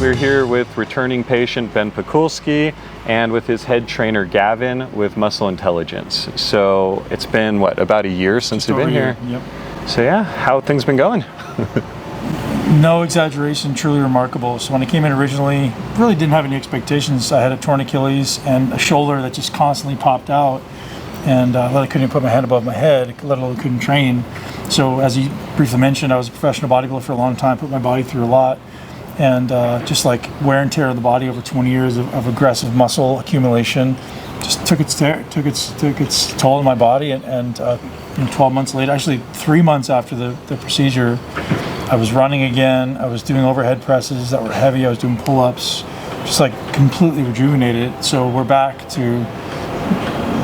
We're here with returning patient Ben Pakulski and with his head trainer Gavin with Muscle Intelligence. So it's been, what, about a year since you've been here? Yep. So yeah, how have things been going? No exaggeration, truly remarkable. So when I came in originally, really didn't have any expectations. I had a torn Achilles and a shoulder that just constantly popped out, and I couldn't even put my hand above my head, let alone couldn't train. So as you briefly mentioned, I was a professional bodybuilder for a long time, put my body through a lot, and just like wear and tear of the body over 20 years of aggressive muscle accumulation just took its toll on my body, and 12 months later, actually 3 months after the procedure, I was running again. I was doing overhead presses that were heavy. I was doing pull-ups, just like completely rejuvenated. So we're back to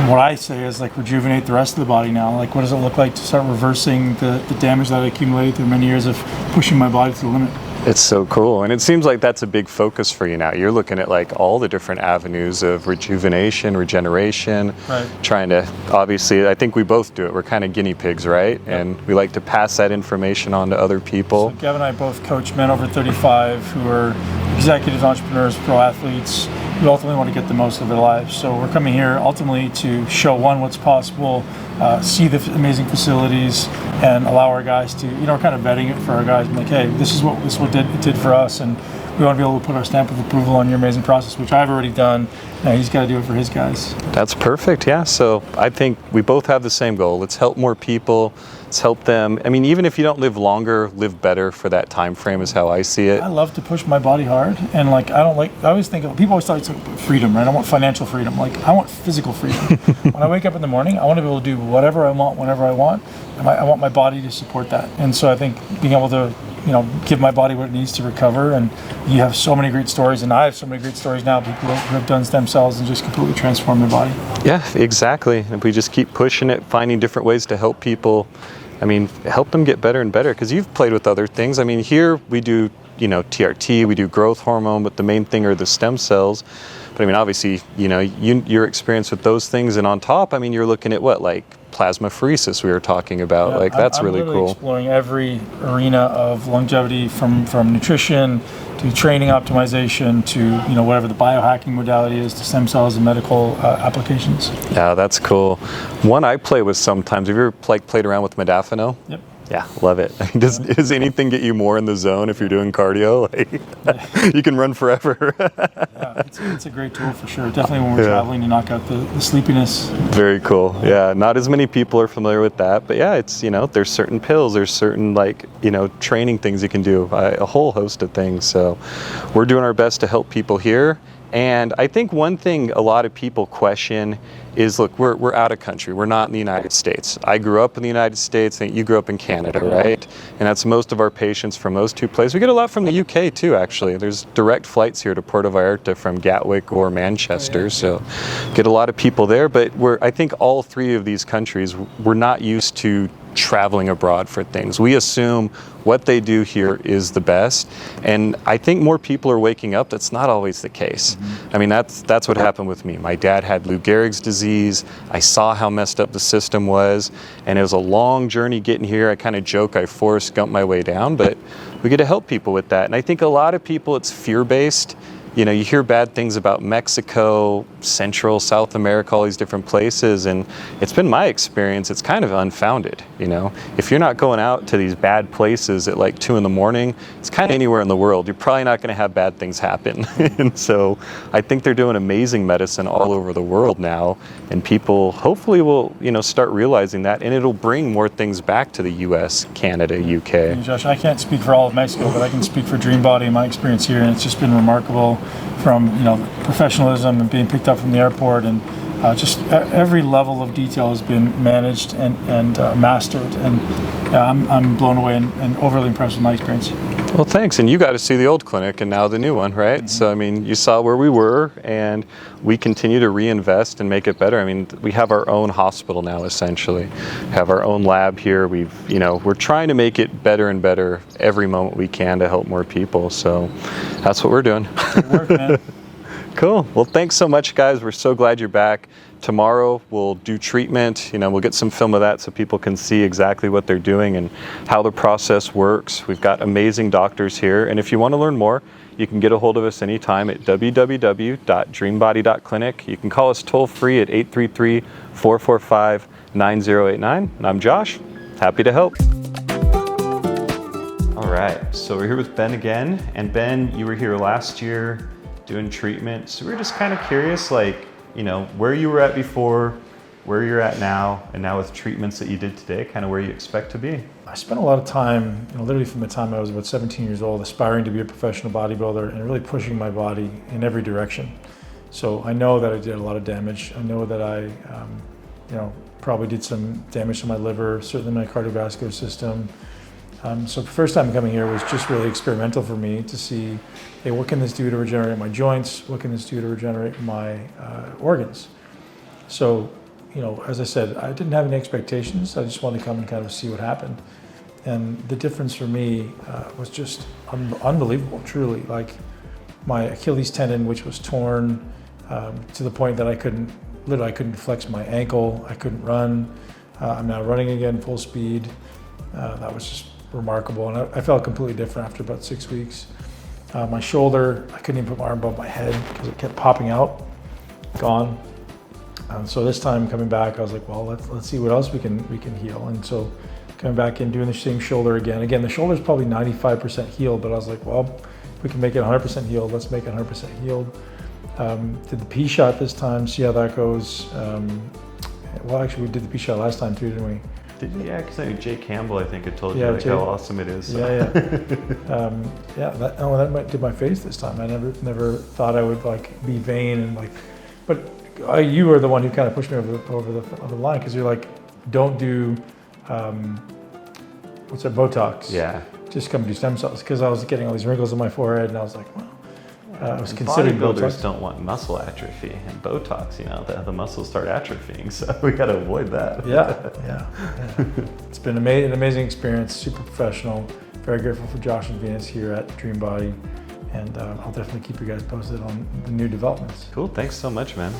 what I say is like rejuvenate the rest of the body now. Like, what does it look like to start reversing the damage that I accumulated through many years of pushing my body to the limit? It's so cool, and it seems like that's a big focus for you now. You're looking at like all the different avenues of rejuvenation, regeneration, right. Trying to, obviously, I think we both do it. We're kind of guinea pigs, right? Yep. And we like to pass that information on to other people. So Gavin and I both coach men over 35 who are executives, entrepreneurs, pro athletes who ultimately want to get the most of their lives. So we're coming here ultimately to show, one, what's possible, see the amazing facilities, and allow our guys to, kind of vetting it for our guys. Like, hey, this is what it did for us, and we want to be able to put our stamp of approval on your amazing process, which I've already done. Now he's got to do it for his guys. That's perfect, yeah. So I think we both have the same goal. Let's help more people. Let's help them. I mean, even if you don't live longer, live better for that time frame is how I see it. I love to push my body hard, and I always think people always talk about freedom, right? I want financial freedom. Like, I want physical freedom. When I wake up in the morning, I want to be able to do whatever I want, whenever I want. And I want my body to support that. And so I think being able to, give my body what it needs to recover. And you have so many great stories, and I have so many great stories now. People who have done stem cells and just completely transformed their body. Yeah, exactly. If we just keep pushing it, finding different ways to help people, help them get better and better. Because you've played with other things. Here we do, TRT, we do growth hormone, but the main thing are the stem cells. But obviously, your experience with those things, and on top, you're looking at what, like plasmapheresis we were talking about. Yeah, that's really cool. I'm exploring every arena of longevity, from nutrition to training optimization to whatever the biohacking modality is, to stem cells and medical applications. Yeah, that's cool. One I play with sometimes. Have you ever played around with modafinil? Yep. Yeah, love it. Does anything get you more in the zone if you're doing cardio? You can run forever. Yeah, it's a great tool for sure. Definitely when we're traveling to knock out the sleepiness. Very cool. Yeah, not as many people are familiar with that, but yeah, it's there's certain pills, there's certain training things you can do, a whole host of things. So we're doing our best to help people here. And I think one thing a lot of people question is, look, we're out of country. We're not in the United States. I grew up in the United States, and you grew up in Canada, right? And that's most of our patients from those two places. We get a lot from the UK too, actually. There's direct flights here to Puerto Vallarta from Gatwick or Manchester, so get a lot of people there. But I think all three of these countries, we're not used to traveling abroad for things. We assume what they do here is the best, and I think more people are waking up. That's not always the case. Mm-hmm. That's what happened with me. My dad had Lou Gehrig's disease. I saw how messed up the system was, and it was a long journey getting here. I kind of joke I Forrest Gumped my way down, but we get to help people with that. And I think a lot of people, it's fear-based. You hear bad things about Mexico, Central, South America, all these different places, and it's been my experience, it's kind of unfounded, If you're not going out to these bad places at like 2 a.m, it's kind of anywhere in the world, you're probably not going to have bad things happen. And so I think they're doing amazing medicine all over the world now, and people hopefully will, start realizing that, and it'll bring more things back to the US, Canada, UK. And Josh, I can't speak for all of Mexico, but I can speak for Dream Body and my experience here, and it's just been remarkable. From professionalism and being picked up from the airport, and just every level of detail has been managed and mastered, and I'm blown away and overly impressed with my experience. Well, thanks. And you got to see the old clinic and now the new one, right? Mm-hmm. So you saw where we were, and we continue to reinvest and make it better. We have our own hospital now, essentially. Have our own lab here. We're trying to make it better and better every moment we can to help more people. So that's what we're doing. Good work, man. Cool. Well, thanks so much, guys. We're so glad you're back. Tomorrow we'll do treatment. We'll get some film of that so people can see exactly what they're doing and how the process works. We've got amazing doctors here. And if you want to learn more, you can get a hold of us anytime at www.dreambody.clinic. You can call us toll free at 833-445-9089. And I'm Josh. Happy to help. All right, so we're here with Ben again. And Ben, you were here last year doing treatment. So we were just kind of curious, where you were at before, where you're at now, and now with treatments that you did today, kind of where you expect to be. I spent a lot of time, literally from the time I was about 17 years old, aspiring to be a professional bodybuilder and really pushing my body in every direction. So I know that I did a lot of damage. I know that I, probably did some damage to my liver, certainly my cardiovascular system. So the first time coming here was just really experimental for me to see, hey, what can this do to regenerate my joints? What can this do to regenerate my organs? So, as I said, I didn't have any expectations. I just wanted to come and kind of see what happened. And the difference for me was just unbelievable, truly. Like my Achilles tendon, which was torn to the point that I couldn't flex my ankle. I couldn't run. I'm now running again full speed. That was just remarkable. And I felt completely different after about 6 weeks. My shoulder, I couldn't even put my arm above my head because it kept popping out, gone. So this time coming back, I was like, well, let's see what else we can heal. And so coming back and doing the same shoulder again. Again, the shoulder's probably 95% healed, but I was like, well, if we can make it 100% healed, let's make it 100% healed. Did the P shot this time, see how that goes. Well, actually, we did the P shot last time too, didn't we? Did you? Yeah, because Jay Campbell, I think, had told you how awesome it is. So. Yeah. That might do my face this time. I never thought I would be vain and but you were the one who kind of pushed me over the line because you're like, don't do Botox. Yeah. Just come do stem cells because I was getting all these wrinkles on my forehead and I was like, well. I was considering bodybuilders don't want muscle atrophy and Botox, the muscles start atrophying, so we got to avoid that. Yeah. It's been an amazing experience, super professional. Very grateful for Josh and Venus here at Dream Body, and I'll definitely keep you guys posted on the new developments. Cool, thanks so much, man.